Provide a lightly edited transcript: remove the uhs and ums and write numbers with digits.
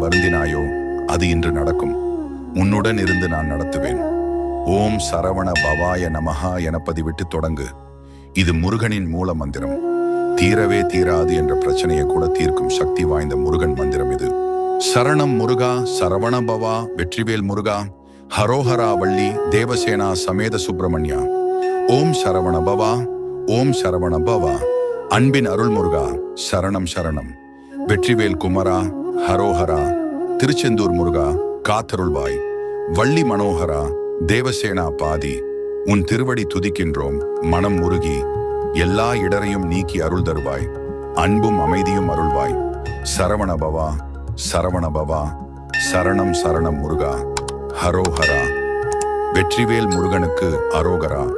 வருந்தினாயோ அது இன்று நடக்கும். உன்னுடன் இருந்து நான் நடத்துவேன். ஓம் சரவண பவாய நமஹா என பதிவிட்டு தொடங்கு. இது முருகனின் மூல மந்திரம். தீரவே தீராது என்ற பிரச்சனையை கூட தீர்க்கும் சக்தி வாய்ந்த முருகன் மந்திரம் இது. சரணம் முருகா, சரவண பவா, வெற்றிவேல் முருகா, ஹரோஹரா வள்ளி தேவசேனா சமேத சுப்பிரமணியா. ஓம் சரவண பவா, ஓம் சரவண பவா. அன்பின் அருள் முருகா, சரணம் சரணம். வெற்றிவேல் குமரா, ஹரோஹரா. திருச்செந்தூர் முருகா, காத்தருள்வாய். வள்ளி மனோகரா, தேவசேனா பாதி. உன் திருவடி துதிக்கின்றோம் மனம் முருகி. எல்லா இடரையும் நீக்கி அருள் தருவாய். அன்பும் அமைதியும் அருள்வாய். சரவண பவா, சரவண பவா. சரணம் சரணம் முருகா, ஹரோஹரா. வெற்றிவேல் முருகனுக்கு அரோகரா.